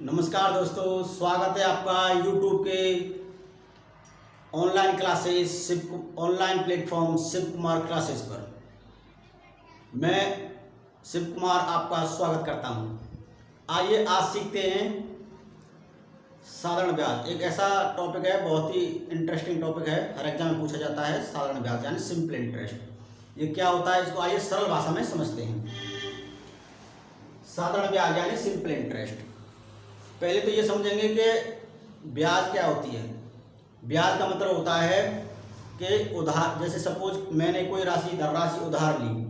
नमस्कार दोस्तों, स्वागत है आपका YouTube के online classes online platform Shiv Kumar classes पर। मैं शिव कुमार आपका स्वागत करता हूं। आइए आज सीखते हैं साधारण ब्याज। एक ऐसा टॉपिक है, बहुत ही इंटरेस्टिंग टॉपिक है, हर एग्जाम में पूछा जाता है। साधारण ब्याज यानी सिंपल इंटरेस्ट, ये क्या होता है, इसको आइए सरल भाषा में समझते हैं। साधारण ब्याज यानी सिंपल इंटरेस्ट। पहले तो ये समझेंगे कि ब्याज क्या होती है। ब्याज का मतलब होता है कि उधार, जैसे सपोज मैंने कोई धनराशि उधार ली,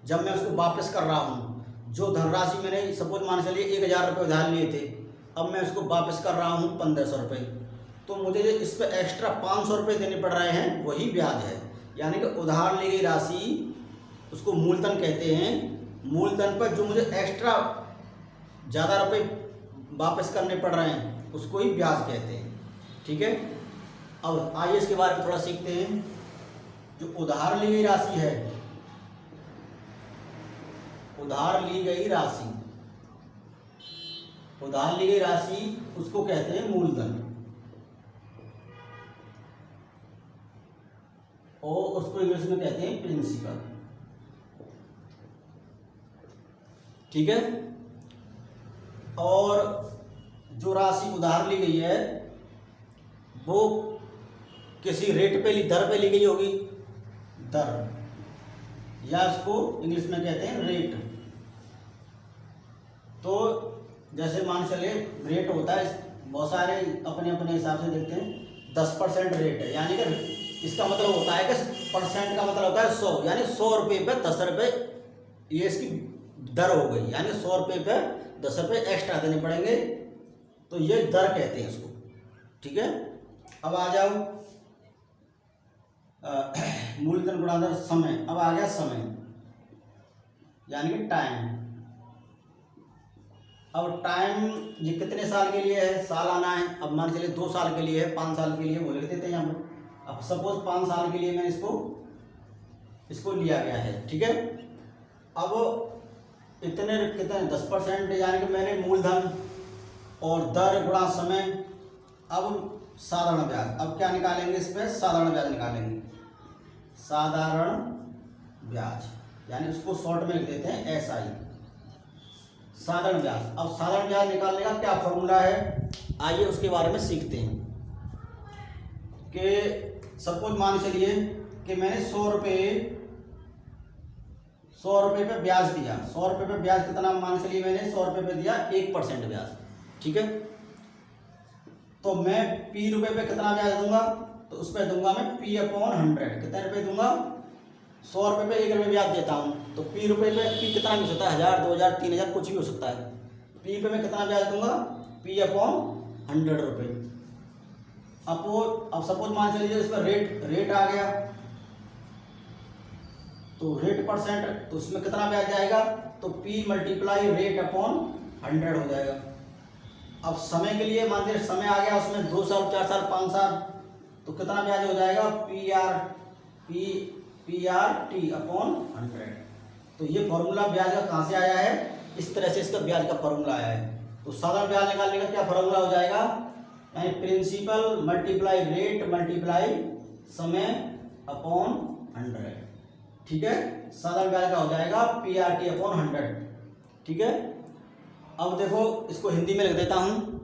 जब मैं उसको वापस कर रहा हूँ, जो धनराशि मैंने सपोज मान चलिए 1000 रुपये उधार लिए थे, अब मैं उसको वापस कर रहा हूँ 1500 रुपये, तो मुझे इस पर एक्स्ट्रा 500 रुपये देने पड़ रहे हैं, वही ब्याज है। यानी कि उधार ली गई राशि, उसको मूलधन कहते हैं। मूलधन पर जो मुझे एक्स्ट्रा ज़्यादा रुपये वापस करने पड़ रहे हैं, उसको ही ब्याज कहते हैं। ठीक है, अब आइए इसके बारे में थोड़ा सीखते हैं। जो उधार ली गई राशि है, उधार ली गई राशि उसको कहते हैं मूलधन, और उसको इंग्लिश में कहते हैं प्रिंसिपल। ठीक है, और जो राशि उधार ली गई है वो किसी रेट पे दर पे ली गई होगी, दर, या उसको इंग्लिश में कहते हैं रेट। तो जैसे मान चलिए रेट होता है, बहुत सारे अपने अपने हिसाब से देखते हैं, 10% रेट है। यानी कि इसका मतलब होता है कि परसेंट का मतलब होता है 100, यानी 100 रुपये पे 10 रुपये ये इसकी दर हो गई, यानी 100 रुपये पे 10 रुपये एक्स्ट्रा देने पड़ेंगे, तो ये दर कहते हैं इसको। ठीक है, अब आ जाओ मूलधन गुणा दर समय। अब आ गया समय यानी कि टाइम। अब टाइम ये कितने साल के लिए है, साल आना है। अब मान चलिए 2 साल के लिए है, 5 साल के लिए वो लिख देते हैं यहाँ पर। अब सपोज 5 साल के लिए मैं इसको लिया गया है। ठीक है, अब कितने 10%, यानी कि मैंने मूलधन और दर गुणा समय। अब साधारण ब्याज, अब क्या निकालेंगे, इस पर साधारण ब्याज निकालेंगे। साधारण ब्याज यानी उसको शॉर्ट में लिख देते हैं SI, साधारण ब्याज। अब साधारण ब्याज निकालने का क्या फॉर्मूला है, आइए उसके बारे में सीखते हैं। कि सपोज मान चलिए कि मैंने 100 रुपये पे ब्याज दिया। 100 रुपये पे ब्याज कितना, मान चलिए मैंने 100 रुपये पे दिया 1% ब्याज। ठीक है, तो मैं P रुपये पे कितना ब्याज दूंगा, तो उस पर दूंगा मैं P/100। कितने रुपये दूंगा, 100 रुपये पे 1 रुपये ब्याज देता हूँ, तो P रुपये पे P कितना भी हो सकता है, 1000, 2000, 3000, कुछ भी हो सकता है। P पे मैं कितना ब्याज दूंगा, P/100 रुपये। अब सपोज मान चलिए इस पर रेट आ गया, तो रेट परसेंट, तो उसमें कितना ब्याज जाएगा, तो P × रेट/100 हो जाएगा। अब समय के लिए मान लीजिए समय आ गया, उसमें 2 साल, 4 साल, 5 साल, तो कितना ब्याज हो जाएगा, PRT/100। तो ये फॉर्मूला ब्याज का कहाँ से आया है, इस तरह से इसका ब्याज का फॉर्मूला आया है। तो साधारण ब्याज निकालने का क्या फॉर्मूला हो जाएगा, यानी प्रिंसिपल × रेट × समय/100। ठीक है, साधारण ब्याज का हो जाएगा PRT/100। ठीक है, अब देखो इसको हिंदी में लिख देता हूं।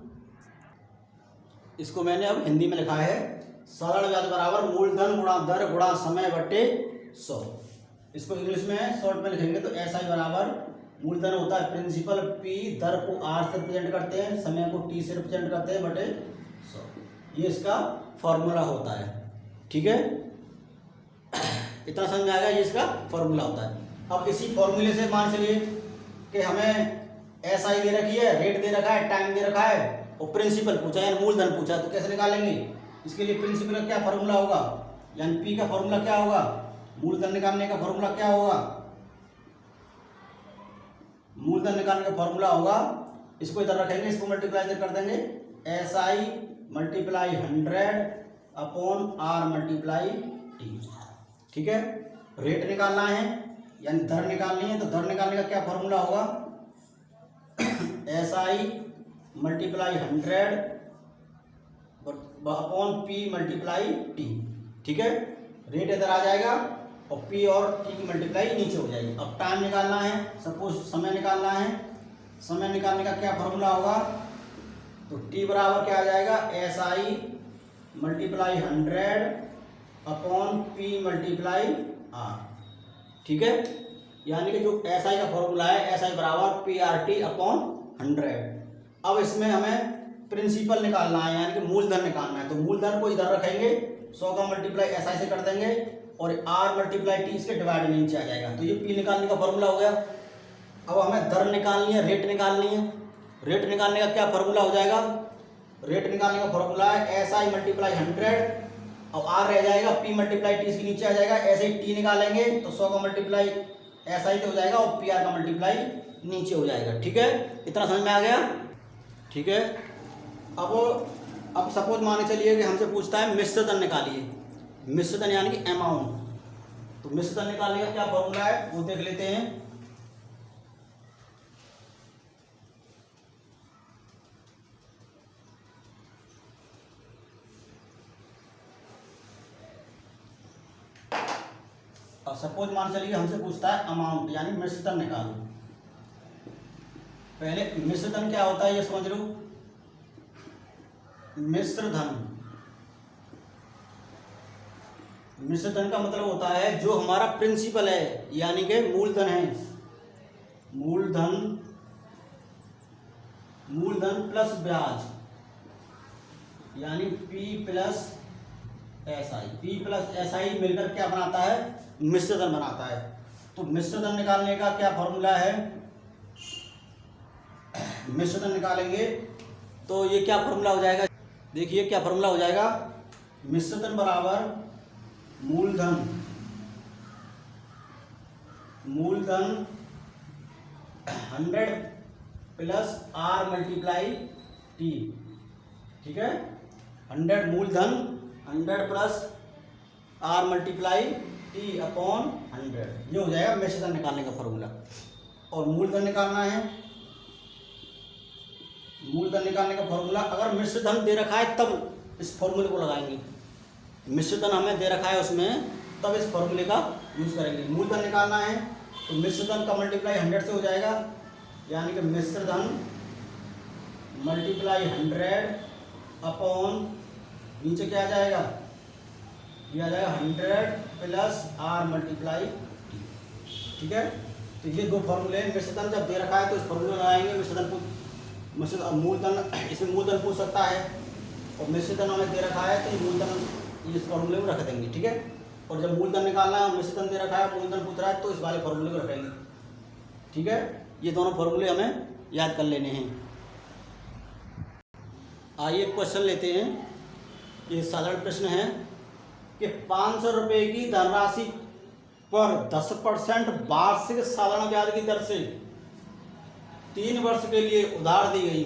इसको मैंने अब हिंदी में लिखा है, साधारण ब्याज बराबर मूलधन गुणा दर गुणा समय बटे 100। इसको इंग्लिश में शॉर्ट में लिखेंगे तो SI बराबर, मूलधन होता है प्रिंसिपल, P दर को R से रिप्रेजेंट करते हैं, समय को T से रिप्रेजेंट करते हैं, बटे 100। ये इसका फॉर्मूला होता है। ठीक है, इतना समझ में आएगा, ये इसका फॉर्मूला होता है। अब इसी फॉर्मूले से मान चलिए कि हमें SI दे रखी है, रेट दे रखा है, टाइम दे रखा है, और प्रिंसिपल पूछा है, मूलधन पूछा है, तो कैसे निकालेंगे। इसके लिए प्रिंसिपल का क्या फॉर्मूला होगा, यानी P का फॉर्मूला क्या होगा, मूलधन निकालने का फॉर्मूला क्या होगा, मूलधन निकालने का फॉर्मूला होगा, इसको इधर रखेंगे, इसको मल्टीप्लाई कर देंगे, SI × 100/R × T। ठीक है, रेट निकालना है यानी दर निकालनी है, तो दर निकालने का क्या फॉर्मूला होगा, SI multiply 100 upon P multiply T। ठीक है, रेट इधर आ जाएगा और P और T की मल्टीप्लाई नीचे हो जाएगी। अब टाइम निकालना है, सपोज समय निकालना है। समय निकालने का क्या फॉर्मूला होगा, तो T बराबर क्या आ जाएगा, SI multiply 100 upon P multiply R। ठीक है, यानी कि जो SI का फॉर्मूला है SI बराबर PRT अपॉन 100। अब इसमें हमें प्रिंसिपल निकालना है, यानी कि मूलधन निकालना है। तो मूलधन को इधर रखेंगे, 100 का मल्टीप्लाई SI से कर देंगे और R मल्टीप्लाई T इसके डिवाइड में नीचे आ जाएगा। तो ये P निकालने का फॉर्मूला हो गया। अब हमें दर निकालनी है, रेट निकालनी है। रेट निकालने का क्या फॉर्मूला हो जाएगा, रेट निकालने का फॉर्मूला है SI मल्टीप्लाई 100 और R रह जाएगा, P मल्टीप्लाई T इसके नीचे आ जाएगा। ऐसे ही T निकालेंगे तो 100 का मल्टीप्लाई SI तो हो जाएगा और PR का मल्टीप्लाई नीचे हो जाएगा। ठीक है, इतना समझ में आ गया। ठीक है, अब सपोज माने चलिए कि हमसे पूछता है मिश्र धन निकालिए। मिश्र धन यानी कि अमाउंट। तो मिश्र धन निकालने का क्या फॉर्मूला है वो देख लेते हैं। अब सपोज मान चलिए हमसे पूछता है अमाउंट यानी मिश्र धन निकालो। पहले मिश्र धन क्या होता है ये समझ लो। मिश्र धन का मतलब होता है जो हमारा प्रिंसिपल है यानी कि मूलधन है। मूलधन प्लस ब्याज यानी P प्लस SI मिलकर क्या बनाता है, मिश्र धन बनाता है। तो मिश्र धन निकालने का क्या फॉर्मूला है, मिश्र धन निकालेंगे तो ये क्या फॉर्मूला हो जाएगा, देखिए क्या फॉर्मूला हो जाएगा। मिश्र धन बराबर मूलधन 100 प्लस R मल्टीप्लाई T। ठीक है, 100 मूलधन 100 plus R multiply T upon 100, ये हो जाएगा मिश्र धन निकालने का फॉर्मूला। और मूलधन निकालना है। मूलधन निकालने का फॉर्मूला, अगर मिश्र धन दे रखा है तब इस फॉर्मूले को लगाएंगे। मिश्र धन हमें दे रखा है उसमें, तब इस फॉर्मूले का यूज करेंगे। मूलधन निकालना है तो मिश्र धन का मल्टीप्लाई 100 से हो जाएगा, यानी कि मिश्र धन मल्टीप्लाई 100 अपॉन नीचे क्या आ जाएगा, ये आ जाएगा 100 प्लस R मल्टीप्लाई T। ठीक है, तो ये दो फॉर्मूले हैं। मिश्र धन जब दे रखा है तो इस फॉर्मूले में लगाएंगे। मूलधन, इसमें मूलधन पूछ सकता है और मिश्र धन हमें दे रखा है तो ये मूलधन इस फॉर्मूले में रख देंगे। ठीक है, और जब मूलधन निकालना है, मिश्र धन दे रखा है, मूलधन पूछ रहा है तो इस वाले फॉर्मूले को रखेंगे। ठीक है, ये दोनों फॉर्मूले हमें याद कर लेने हैं। आइए क्वेश्चन लेते हैं। ये साधारण प्रश्न है कि 500 रुपये की धनराशि पर 10% वार्षिक साधारण ब्याज की दर से 3 वर्ष के लिए उधार दी गई,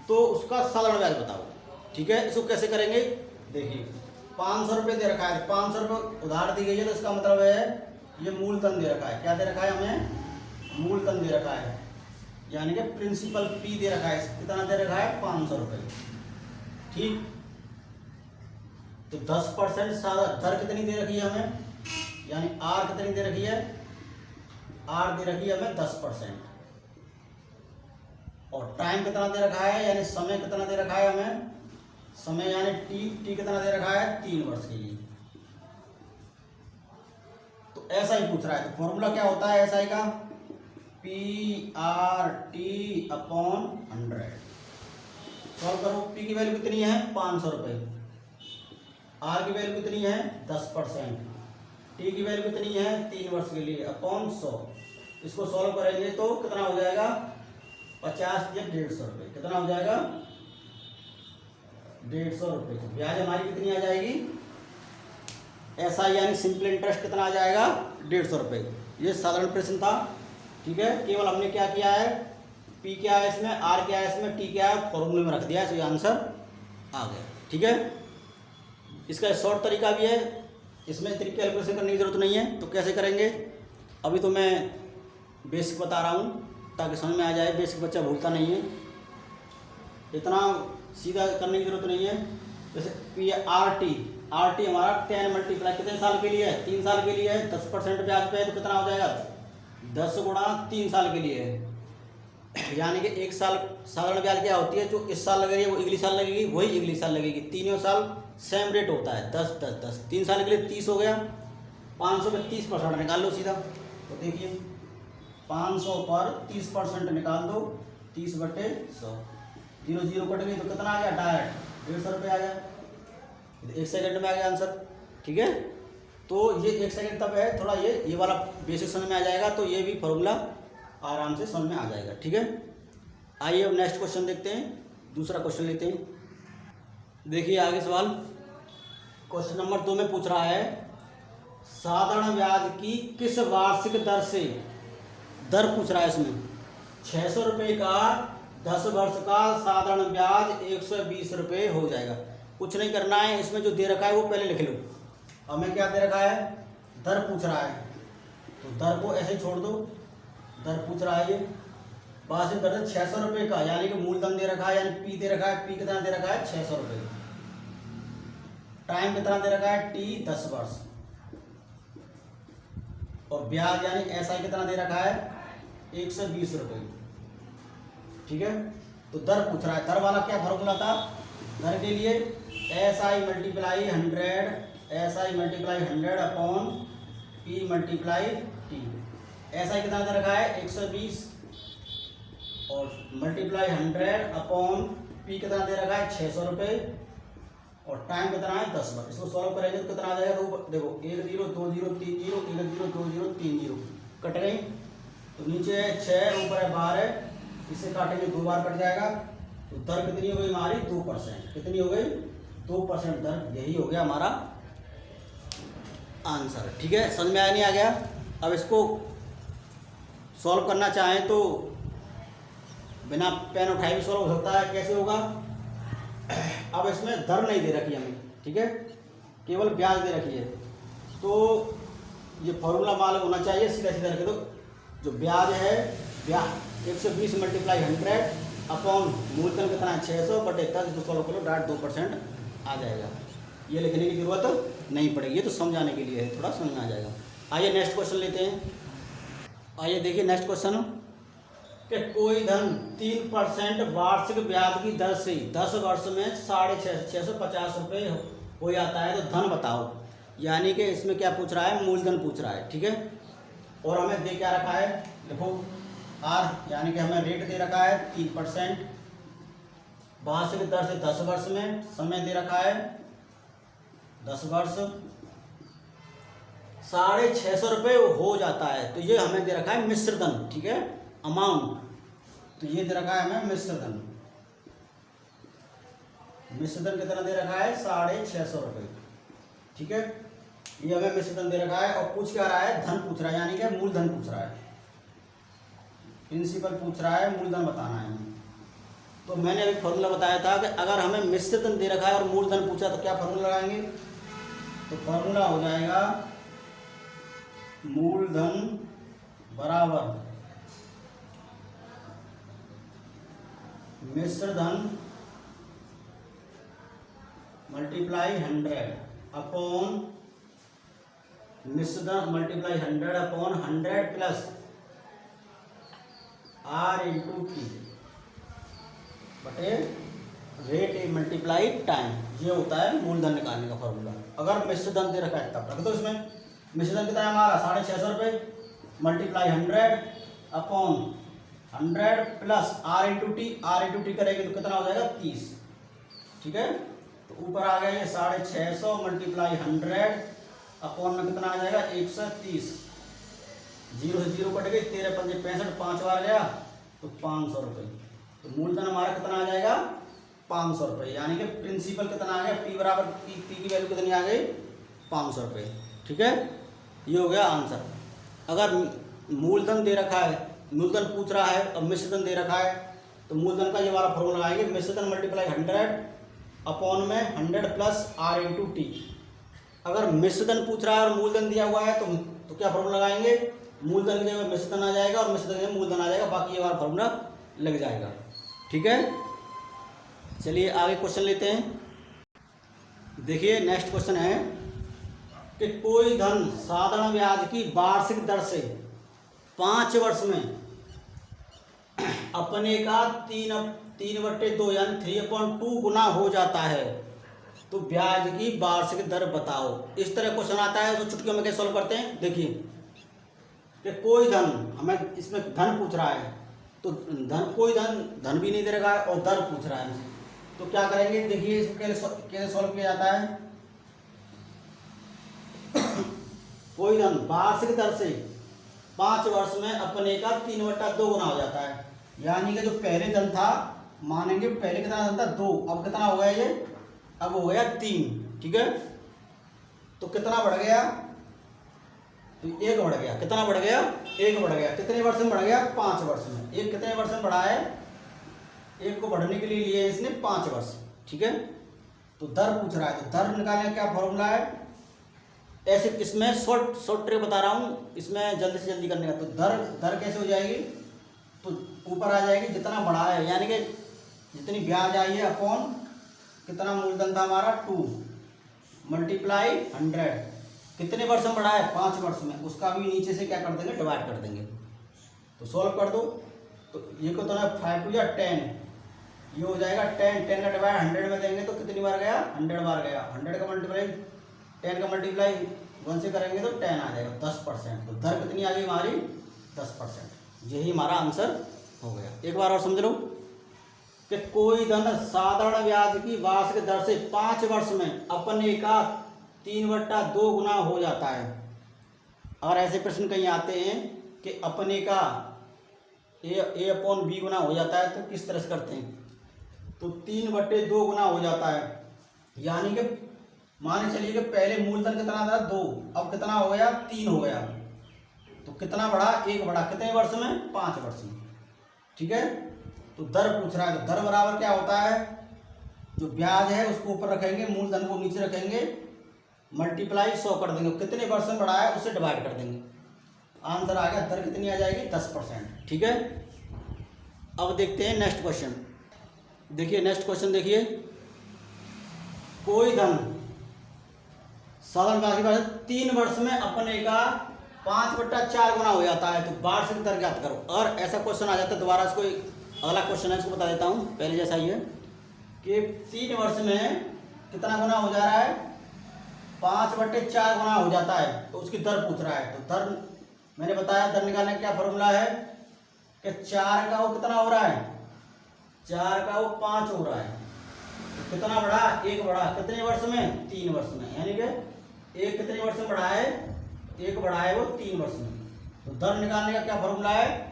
तो उसका साधारण ब्याज बताओ। ठीक है, इसको कैसे करेंगे, देखिए 500 रुपये दे रखा है, 500 रुपये उधार दी गई है, तो इसका मतलब है ये मूलधन दे रखा है। क्या दे रखा है हमें, मूलधन दे रखा है, यानी कि प्रिंसिपल P दे रखा है। कितना दे रखा है, 500 रुपये। ठीक, तो 10% दर कितनी दे रखी है हमें, यानी R कितनी दे रखी है, R दे रखी है हमें 10%। और टाइम कितना दे रखा है, यानी समय कितना दे रखा है हमें, समय यानी T कितना दे रखा है, 3 वर्ष के लिए। तो ऐसा ही पूछ रहा है, तो फॉर्मूला क्या होता है SI का, PRT अपॉन 100। सॉल्व करो। P की वैल्यू कितनी है, 500 रुपये, R की वैल्यू कितनी है, 10%, T की वैल्यू कितनी है, 3 वर्ष के लिए, अपॉन 100। इसको सॉल्व करेंगे तो कितना हो जाएगा, 50 या 150 रुपये। कितना हो जाएगा, 150 रुपये। ब्याज हमारी कितनी आ जाएगी, ऐसा यानी सिंपल इंटरेस्ट कितना आ जाएगा, 150 रुपये। ये साधारण प्रश्न था। ठीक है, केवल हमने क्या किया है, P क्या है इसमें, R क्या है इसमें, T क्या है, फॉर्मूले में रख दिया है, तो ये आंसर आ गया। ठीक है, इसका शॉर्ट तरीका भी है, इसमें इतनी कैलकुलेशन करने की जरूरत नहीं है। तो कैसे करेंगे, अभी तो मैं बेसिक बता रहा हूँ ताकि समझ में आ जाए, बेसिक बच्चा भूलता नहीं है। इतना सीधा करने की जरूरत नहीं है। जैसे पी आर टी हमारा 10 मल्टीप्लाई कितने साल के लिए है, 3 साल के लिए है, 10% ब्याज पे है तो कितना हो जाएगा 10 गुणा 3 साल के लिए है। यानी कि 1 साल साधारण ब्याज क्या होती है, जो इस साल लग रही है वो अगली साल लगेगी, वही अगली साल लगेगी, तीनों साल सेम रेट होता है 10 10 10। 3 साल के लिए 30 हो गया, 500 में 30% निकाल लो सीधा। तो देखिए 500 पर 30% निकाल दो, 30/100, 0 0 कट गई तो कितना आ गया डायरेक्ट 150 रुपये आ गया। 1 सेकंड में आ गया आंसर। ठीक है, तो ये 1 सेकंड तब है, थोड़ा ये वाला बेसिक समझ में आ जाएगा तो ये भी फॉर्मूला आराम से समझ में आ जाएगा। ठीक है, आइए अब नेक्स्ट क्वेश्चन देखते हैं, दूसरा क्वेश्चन लेते हैं। देखिए आगे सवाल क्वेश्चन नंबर 2 में पूछ रहा है साधारण ब्याज की किस वार्षिक दर से, दर पूछ रहा है इसमें 600 रुपये का 10 वर्ष का साधारण ब्याज 120 रुपये हो जाएगा। कुछ नहीं करना है, इसमें जो दे रखा है वो पहले लिख लो। हमें क्या दे रखा है, दर पूछ रहा है तो दर को ऐसे ही छोड़ दो। दर पूछ रहा है ये वार्षिक दर 600 रुपये का, यानी कि मूलधन दे रखा है, यानी पी दे रखा है, पी कितना दे रखा है 600 रुपये। टाइम कितना दे रखा है टी 10 वर्ष, और ब्याज यानी एस आई कितना दे रखा है 120 रुपये। ठीक है, तो दर पूछ रहा है, दर वाला क्या फॉर्मूला था, दर के लिए S I multiply 100 upon P multiply T. S I कितना दे रखा है 120 और मल्टीप्लाई 100 अपॉन पी कितना दे रखा है 600 रुपये, और टाइम कितना है 10 वर्ष। इसको सॉल्व करेंगे तो कितना आ जाएगा, देखो 1 0 2 0 3 0 1 0 2 0 3 0 कट गई, तो नीचे 6 ऊपर है 12, इसे काटेंगे 2 बार कट जाएगा, तो दर कितनी हो गई हमारी 2%। कितनी हो गई 2% दर, यही हो गया हमारा आंसर। ठीक है, समझ में आया नहीं आ गया। अब इसको सॉल्व करना चाहें तो बिना पेन उठाए भी सॉल्व हो सकता है। कैसे होगा, अब इसमें दर नहीं दे रखी हमें, ठीक है, केवल ब्याज दे रखी है, तो ये फॉर्मूला मालूम होना चाहिए। सीधा सीधा रख दो, जो ब्याज है ब्याज 120 मल्टीप्लाई 100 अपॉन मूलधन कितना है 600 बटे 10, इसको सॉल्व करो डायरेक्ट 2% आ जाएगा। ये लिखने की जरूरत नहीं पड़ेगी, ये तो समझाने के लिए है, थोड़ा समझ में आ जाएगा। आइए नेक्स्ट क्वेश्चन लेते हैं। आइए देखिए नेक्स्ट क्वेश्चन कि कोई धन 3% वार्षिक ब्याज की दर से 10 वर्ष में 650 रुपये हो जाता है, तो धन बताओ। यानी कि इसमें क्या पूछ रहा है, मूलधन पूछ रहा है। ठीक है, और हमें दे क्या रखा है, देखो आर, यानी कि हमें रेट दे रखा है 3%, वार्षिक दर से 10 वर्ष में, समय दे रखा है 10 वर्ष, 650 रुपये हो जाता है, तो ये हमें दे रखा है मिश्र धन। ठीक है, अमाउंट, तो ये दे रखा है हमें मिश्र धन। मिश्र धन कितना दे रखा है 650 रुपये। ठीक है, ये हमें मिश्र धन दे रखा है, और पूछ क्या रहा है, धन पूछ रहा है, यानी कि मूलधन पूछ रहा है, प्रिंसिपल पूछ रहा है, मूलधन बताना है हमें। तो मैंने अभी फॉर्मूला बताया था कि अगर हमें मिश्र धन दे रखा है और मूलधन पूछा तो क्या फॉर्मूला लगाएंगे, तो फॉर्मूला हो जाएगा मूलधन बराबर मिश्र धन मल्टीप्लाई 100 अपॉन मिश्र धन multiply 100 upon 100 plus R into T बटे रेट ए मल्टीप्लाई टाइम। ये होता है मूलधन निकालने का फॉर्मूला। अगर मिश्र धन दे रखा है तब रख दो इसमें। मिश्र धन कितना है हमारा 650 रुपये multiply 100 upon 100 plus R into T. R into T करेंगे तो कितना हो जाएगा 30। ठीक है, तो ऊपर आ गया ये 650 मल्टीप्लाई 100 अपॉन में कितना आ जाएगा 130। 0 से 0 कट गई, 13 पंजे 65, 5 बार गया तो 500 रुपये। तो मूलधन हमारा कितना आ जाएगा 500 रुपये, यानी कि प्रिंसिपल कितना आ गया पी बराबर पी की वैल्यू कितनी आ गई 500 रुपये। ठीक है, ये हो गया आंसर। अगर मूलधन दे रखा है, मूलधन पूछ रहा है और मिश्रधन दे रखा है, तो मूलधन का ये वाला फॉर्मूला लगाएंगे, मिश्रधन मल्टीप्लाई 100 अपॉन में 100 प्लस आर इंटू टी। अगर मिश्रधन पूछ रहा है और मूलधन दिया हुआ है तो क्या फॉर्मूला लगाएंगे, मूलधन की जगह मिश्रधन आ जाएगा और मिश्रधन की जगह मूलधन आ जाएगा, बाकी ये वाला फॉर्मूला लग जाएगा। ठीक है, चलिए आगे क्वेश्चन लेते हैं। देखिए नेक्स्ट क्वेश्चन है कि कोई धन साधारण ब्याज की वार्षिक दर से 5 वर्ष में अपने का 3/2 यानी 3/2 गुना हो जाता है, तो ब्याज की वार्षिक दर बताओ। इस तरह क्वेश्चन आता है तो चुटकियों में कैसे सॉल्व करते हैं। देखिए कि कोई धन, हमें इसमें धन पूछ रहा है, तो कोई धन भी नहीं दे रखा है और दर पूछ रहा है हमसे, तो क्या करेंगे। देखिए इसको कैसे सॉल्व किया जाता है। कोई धन वार्षिक दर से 5 वर्ष में अपने का 3/2 गुना हो जाता है, यानी कि जो पहले धन था, मानेंगे पहले कितना धन था 2, अब कितना हो गया ये, अब हो गया 3। ठीक है, तो कितना बढ़ गया, तो 1 बढ़ गया। कितना बढ़ गया, 1 बढ़ गया। कितने वर्ष में बढ़ गया, 5 वर्ष में। एक कितने वर्ष में बढ़ा है, 1 को बढ़ने के लिए लिए इसने 5 वर्ष। ठीक है, तो दर पूछ रहा है, तो दर निकालने का क्या फॉर्मूला है। ऐसे इसमें शॉर्ट ट्रिक बता रहा हूँ, इसमें जल्दी से जल्दी करने का। तो दर कैसे हो जाएगी, तो ऊपर आ जाएगी जितना बढ़ा है, यानी कि जितनी ब्याज आई है अपॉन कितना मूलधन था हमारा 2 मल्टीप्लाई 100। कितने वर्ष में बढ़ा है, 5 वर्ष में, उसका भी नीचे से क्या कर देंगे, डिवाइड कर देंगे। तो सॉल्व कर दो, तो ये को तो ना 5 2 या 10, ये हो जाएगा 10 का डिवाइड 100 में देंगे तो कितनी बार गया, 100 बार गया। 100 का मल्टीप्लाई 10 का मल्टीप्लाई 1 से करेंगे तो 10 आ जाएगा, 10%। तो दर कितनी आ गई हमारी, 10%। यही हमारा आंसर हो गया। एक बार और समझ लो कि कोई धन साधारण ब्याज की वार्षिक दर से 5 वर्ष में अपने का 3/2 गुना हो जाता है। अगर ऐसे प्रश्न कहीं आते हैं कि अपने का A/B गुना हो जाता है, तो किस तरह से करते हैं, तो 3/2 गुना हो जाता है, यानी कि मान चलिए कि पहले मूलधन कितना था 2, अब कितना हो गया, 3 हो गया। तो कितना बढ़ा, 1 बढ़ा। कितने वर्ष में, 5 वर्ष में। ठीक है, तो दर पूछ रहा है, तो दर बराबर क्या होता है, जो ब्याज है उसको ऊपर रखेंगे, मूलधन को नीचे रखेंगे, मल्टीप्लाई 100 कर देंगे। कितने वर्ष में बढ़ा है उससे डिवाइड कर देंगे, आंसर आ गया। दर कितनी आ जाएगी, 10%। ठीक है, अब देखते हैं नेक्स्ट क्वेश्चन। देखिए नेक्स्ट क्वेश्चन देखिए, कोई धन साधारण ब्याज की दर 3 वर्ष में अपने का 5/4 गुना हो जाता है, तो वार्षिक दर ज्ञात करो। और ऐसा क्वेश्चन आ जाता है, दोबारा इसको अगला क्वेश्चन है, इसको बता देता हूँ, पहले जैसा ही है कि 3 वर्ष में कितना गुना हो जा रहा है, 5/4 गुना हो जाता है, तो उसकी दर पूछ रहा है। तो दर मैंने बताया, दर निकालने का क्या फॉर्मूला है कि 4 का वो कितना हो रहा है, 4 का वो 5 हो रहा है, तो कितना बढ़ा, 1 बढ़ा। कितने वर्ष में, 3 वर्ष में, यानी कि 1 कितने वर्ष में बढ़ा है, 1 बढ़ा है वो 3 वर्ष में। तो दर निकालने का क्या फॉर्मूला है,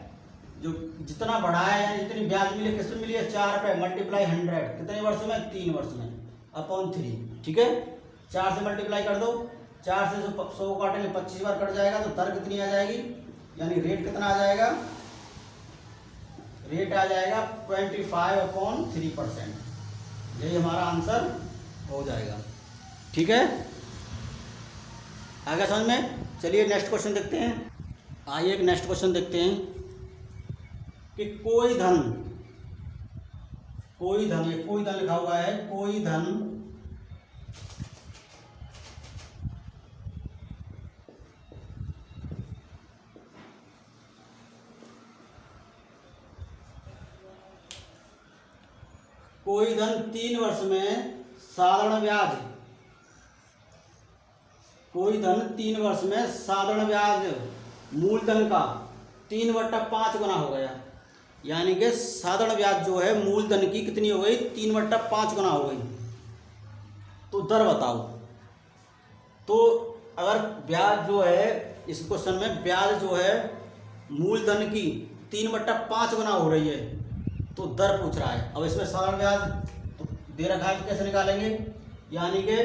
जो जितना बढ़ा है यानी जितनी ब्याज मिली, किस में मिली है, 4 पे मल्टीप्लाई 100। कितने वर्ष में, 3 वर्ष में, अपॉन 3। ठीक है, 4 से मल्टीप्लाई कर दो, 4 से 100 काटेंगे 25 बार कट जाएगा, तो दर कितनी आ जाएगी, यानी रेट कितना आ जाएगा, रेट आ जाएगा 25/3%। यही हमारा आंसर हो जाएगा। ठीक है, आगे समझ में। चलिए नेक्स्ट क्वेश्चन देखते हैं। आइए एक नेक्स्ट क्वेश्चन देखते हैं कि कोई धन ये कोई धन लिखा हुआ है, कोई धन कोई धन 3 वर्ष में साधारण ब्याज, कोई धन 3 वर्ष में साधारण ब्याज मूलधन का 3/5 गुना हो गया, यानी कि साधारण ब्याज जो है मूलधन की कितनी हो गई, 3/5 गुना हो गई। तो दर बताओ। तो अगर ब्याज जो है, इस क्वेश्चन में ब्याज जो है मूलधन की 3/5 गुना हो रही है, तो दर पूछ रहा है। अब इसमें साधारण ब्याज तो दे रखा है, तो कैसे निकालेंगे, यानी कि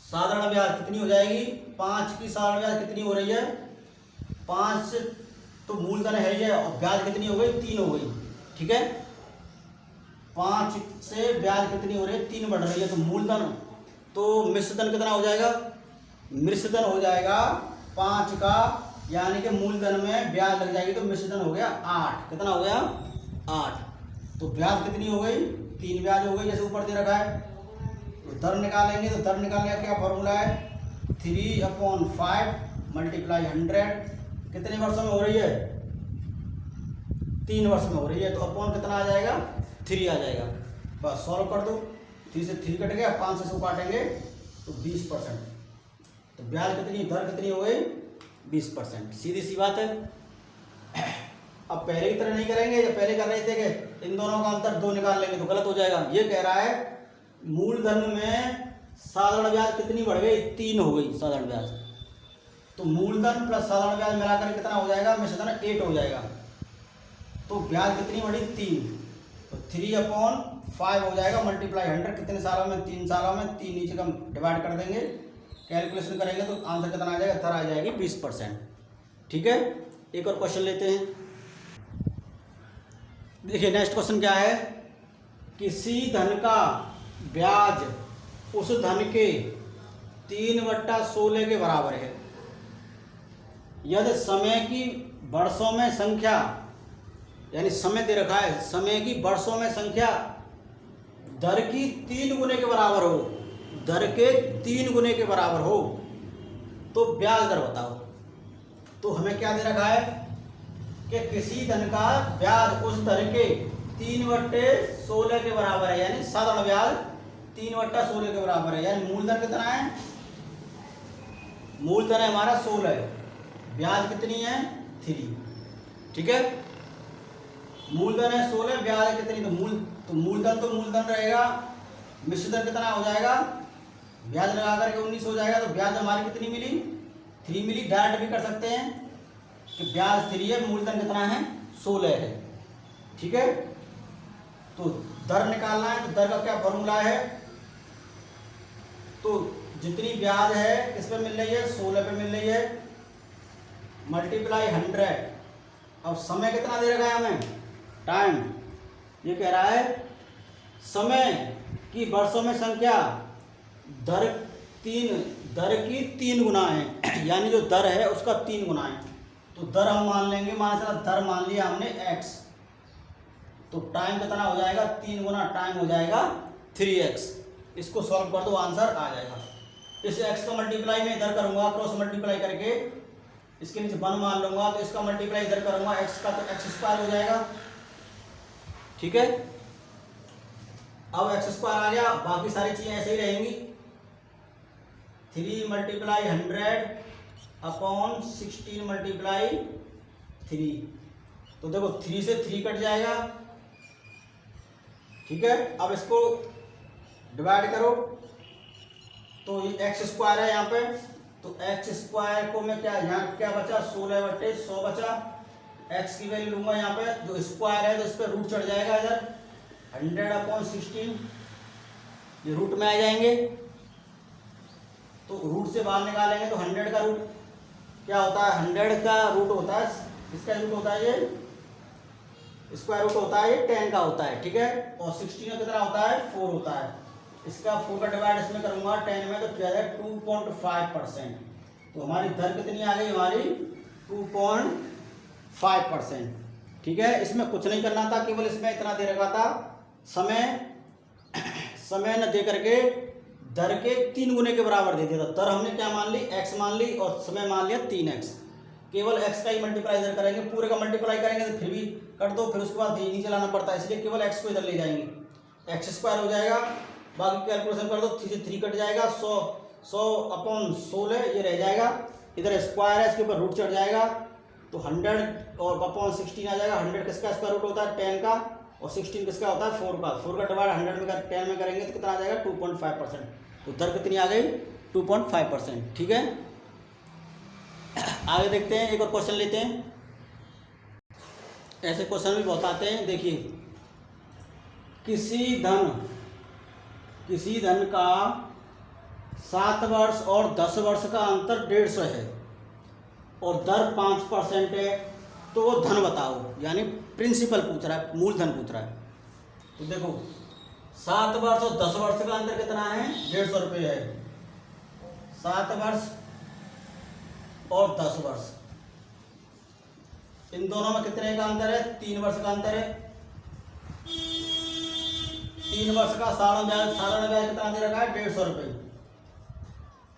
साधारण ब्याज कितनी हो जाएगी, 5 की साधारण ब्याज कितनी हो रही है, 5 तो मूलधन है ये, और ब्याज कितनी हो गई, 3 हो गई। ठीक है, 5 से ब्याज कितनी हो रही है, 3 बढ़ रही है, तो मूलधन, तो मिश्रधन कितना हो जाएगा, मिश्रधन हो जाएगा 5 का, यानी कि मूलधन में ब्याज लग जाएगी, तो मिश्रधन हो गया 8। कितना हो गया, 8। तो ब्याज कितनी हो गई, 3 ब्याज हो गई जैसे ऊपर दे रखा है। तो दर निकालेंगे, तो दर निकालने का क्या फॉर्मूला है, 3/5 मल्टीप्लाई 100 कितने वर्षों में हो रही है, 3 वर्ष में हो रही है। तो अपॉन कितना आ जाएगा, 3 आ जाएगा। बस सॉल्व कर दो, 3 से 3 कट गया, 5 से 100 काटेंगे तो 20%। तो ब्याज कितनी, दर कितनी हो गई, 20%। सीधी सी बात है। अब पहले की तरह नहीं करेंगे, जब पहले कर रहे थे कि इन दोनों का अंतर 2 निकाल लेंगे तो गलत हो जाएगा। ये कह रहा है मूलधन में साधारण ब्याज कितनी बढ़ गई, 3 हो गई साधारण ब्याज। तो मूलधन प्लस साधारण ब्याज मिलाकर कितना हो जाएगा, मिश्रधन 8 हो जाएगा। तो ब्याज कितनी बढ़ी, 3। तो 3/5 हो जाएगा मल्टीप्लाई 100 कितने सालों में, 3 सालों में। 3 नीचे का डिवाइड कर देंगे, कैलकुलेशन करेंगे तो आंसर कितना आ जाएगा, दर आ जाएगी 20%। ठीक है, एक और क्वेश्चन लेते हैं। देखिए नेक्स्ट क्वेश्चन क्या है, किसी धन का ब्याज उस धन के 3/16 के बराबर है यदि समय की वर्षों में संख्या, यानी समय दे रखा है, समय की वर्षों में संख्या दर की 3 गुने के बराबर हो, दर के 3 गुने के बराबर हो तो ब्याज दर बताओ। तो हमें क्या दे रखा है कि किसी धन का ब्याज उस धन के 3/16 के बराबर है, यानी साधारण ब्याज 3/16 के बराबर है। यानी मूलधन कितना है, मूलधन है हमारा 16, ब्याज कितनी है, 3। ठीक है, मूलधन है 16, ब्याज कितनी, तो मूलधन रहेगा, मिश्रधन कितना हो जाएगा, ब्याज लगा करके 19 हो जाएगा। तो ब्याज हमारी कितनी मिली, 3 मिली। डायरेक्ट भी कर सकते हैं कि ब्याज 3 है, मूलधन कितना है, 16 है। ठीक है, तो दर निकालना है, तो दर का क्या फॉर्मूला है, तो जितनी ब्याज है किस पे मिल रही है, 16 पे मिल रही है, मल्टीप्लाई 100। अब समय कितना दे रखा है हमें, टाइम। ये कह रहा है समय की वर्षों में संख्या दर की 3 गुना है, यानी जो दर है उसका 3 गुना है। तो दर हम मान लेंगे, मान चला दर मान लिया हमने x, तो टाइम कितना हो जाएगा, 3 गुना टाइम हो जाएगा 3x। इसको सॉल्व कर दो, आंसर आ जाएगा। इस x का मल्टीप्लाई में इधर करूंगा, क्रॉस मल्टीप्लाई करके इसके नीचे 1 मान लूंगा, तो इसका मल्टीप्लाई इधर करूंगा x का, तो x² हो जाएगा। ठीक है, अब x² आ गया, बाकी सारी चीजें ऐसे ही रहेंगी। 3 मल्टीप्लाई 100/16 मल्टीप्लाई 3। तो देखो 3 से 3 कट जाएगा। ठीक है, अब इसको डिवाइड करो, तो ये x² है यहाँ पे, तो x² को मैं क्या, यहाँ क्या बचा, 16/100 बचा। x की वैल्यू लूंगा यहाँ पे, जो स्क्वायर है तो इस पर रूट चढ़ जाएगा इधर, 100/16 ये रूट में आ जाएंगे। तो रूट से बाहर निकालेंगे तो 100 का रूट क्या होता है, 100 का रूट होता है, किसका रूट होता है, ये स्क्वायर रूट होता है, ये 10 का होता है। ठीक है, और 16 का कितना होता है, 4 होता है। इसका 4 का डिवाइड इसमें करूंगा 10 में, तो क्या है 2.5%। तो हमारी दर कितनी आ गई, हमारी 2.5%। ठीक है, इसमें कुछ नहीं करना था, केवल इसमें इतना दे रखा था, समय न दे करके दर के 3 गुने के बराबर दे दिया था। दर हमने क्या मान ली, x मान ली, और समय मान लिया 3x। केवल x का ही मल्टीप्लाई इधर करेंगे, पूरे का मल्टीप्लाई करेंगे तो फिर भी कर दो, फिर उसके बाद नीचे लाना पड़ता है, इसलिए केवल x को इधर ले जाएंगे, x² हो जाएगा। बाकी कैलकुलेशन कर दो, 3 से 3 कट जाएगा, 100/16 ये रह जाएगा, इधर स्क्वायर है, इसके ऊपर रूट चढ़ जाएगा, तो 100 और /16 आ जाएगा। 100 किसका स्क्वायर रूट होता है, 10 का, और 16 किसका होता है, 4 का। 4 का डिवाइड 100 में 10 में करेंगे तो कितना आ जाएगा, 2.5%। तो दर कितनी आ गई, 2.5%। ठीक है, आगे देखते हैं, एक और क्वेश्चन लेते हैं। ऐसे क्वेश्चन भी बहुत आते हैं। देखिए, किसी धन का 7 वर्ष और 10 वर्ष का अंतर 150 है और दर 5% है, तो वो धन बताओ। यानी प्रिंसिपल पूछ रहा है, मूलधन पूछ रहा है। तो देखो 7 वर्ष और 10 वर्ष का अंतर कितना है, 150 रुपये है। 7 वर्ष और 10 वर्ष, इन दोनों में कितने का अंतर है, 3 वर्ष का अंतर है। 3 वर्ष का साधारण ब्याज कितना दे रखा है? 150 रुपये।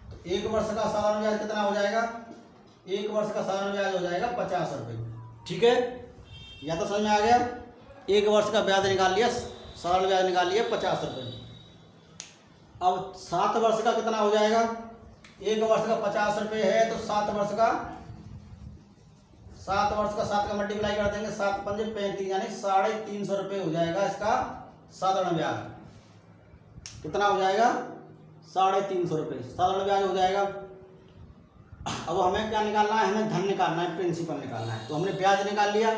तो 1 वर्ष का साधारण ब्याज कितना हो जाएगा? 1 वर्ष का साधारण ब्याज हो जाएगा 50 रुपये। ठीक है, या तो समझ में आ गया? 1 वर्ष का ब्याज निकाल लिया, साधारण ब्याज निकाल लिया 50 रुपये। अब 7 वर्ष का कितना हो जाएगा? 1 वर्ष का 50 रुपये है तो 7 वर्ष का 7 का मल्टीप्लाई कर देंगे, 7 पंजे 35, यानी 350 रुपये हो जाएगा इसका साधारण ब्याज। कितना हो जाएगा? 350 रुपये साधारण ब्याज हो जाएगा। अब हमें क्या निकालना है? हमें धन निकालना है, प्रिंसिपल निकालना है। तो हमने ब्याज निकाल लिया,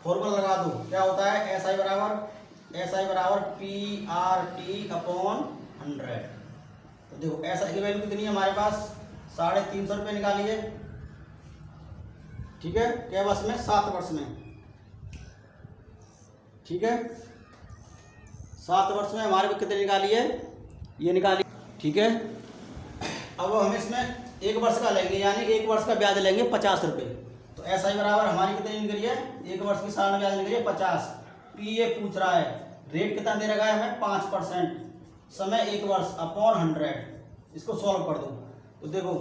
फॉर्मूला लगा दो, क्या होता है? SI बराबर PRT अपॉन 100। तो देखो SI की वैल्यू कितनी है हमारे पास? 350 रुपये निकालिए। ठीक है, क्या वर्ष में? 7 वर्ष में। ठीक है, 7 वर्ष में हमारे को कितने निकालिए? ये निकालिए। ठीक है, अब हम इसमें 1 वर्ष का लेंगे, यानी 1 वर्ष का ब्याज लेंगे 50 रुपये। तो SI बराबर हमारी कितनी निकली है? 1 वर्ष की साधारण ब्याज निकली है 50। P ये पूछ रहा है, रेट कितना दे रखा है हमें? 5%, समय 1 वर्ष अपॉन 100। इसको सॉल्व कर दो। तो देखो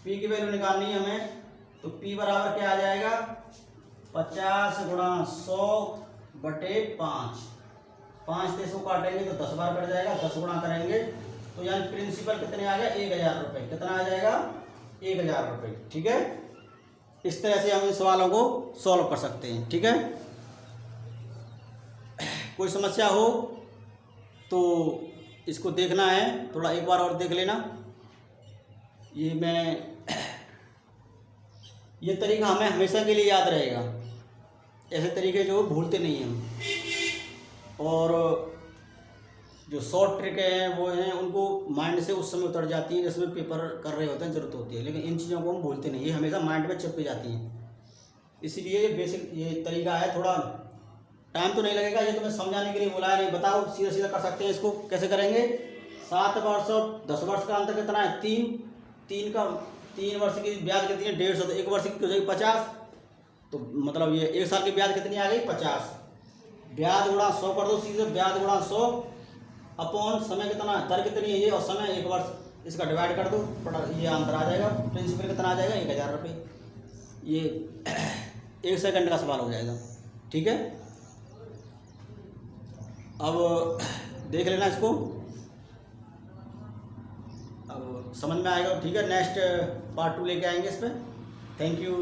P की वैल्यू निकालनी है हमें, तो P बराबर क्या आ जाएगा? 50 गुणा 100 बटे 5। 5 से 100 काटेंगे तो 10 बार कट जाएगा, 10 गुणा करेंगे तो यानी प्रिंसिपल कितने आ गया? 1000 रुपये। कितना आ जाएगा? 1000 रुपये। ठीक है, इस तरह से हम इन सवालों को सॉल्व कर सकते हैं। ठीक है, कोई समस्या हो तो इसको देखना है, थोड़ा एक बार और देख लेना। ये तरीका हमें हमेशा के लिए याद रहेगा, ऐसे तरीके जो भूलते नहीं हैं हम। और जो शॉर्ट ट्रिक हैं वो हैं, उनको माइंड से उस समय उतर जाती हैं जिसमें पेपर कर रहे होते हैं, ज़रूरत होती है, लेकिन इन चीज़ों को हम भूलते नहीं, ये हमेशा माइंड में चिपक जाती हैं। इसीलिए ये बेसिक ये तरीका है, थोड़ा टाइम तो नहीं लगेगा, ये तुम्हें समझाने के लिए बोला है। नहीं बताओ, सीधा सीधा कर सकते हैं। इसको कैसे करेंगे? 7 वर्ष और 10 वर्ष का अंतर कितना है? 3 वर्ष की ब्याज कितनी है? 150। तो 1 वर्ष की हो जाएगी 50, तो मतलब ये 1 साल की ब्याज कितनी आ गई? 50। ब्याज गुणा 100 कर दो सीधे, ब्याज गुणा 100 अपॉन समय कितना, दर कितनी है ये, और समय 1 वर्ष, इसका डिवाइड कर दो, ये आंसर आ जाएगा। प्रिंसिपल कितना आ जाएगा? 1000 रुपये। ये 1 सेकंड का सवाल हो जाएगा। ठीक है, अब देख लेना इसको, अब समझ में आएगा। ठीक है, नेक्स्ट पार्ट 2 लेके आएंगे इस पर। Thank you.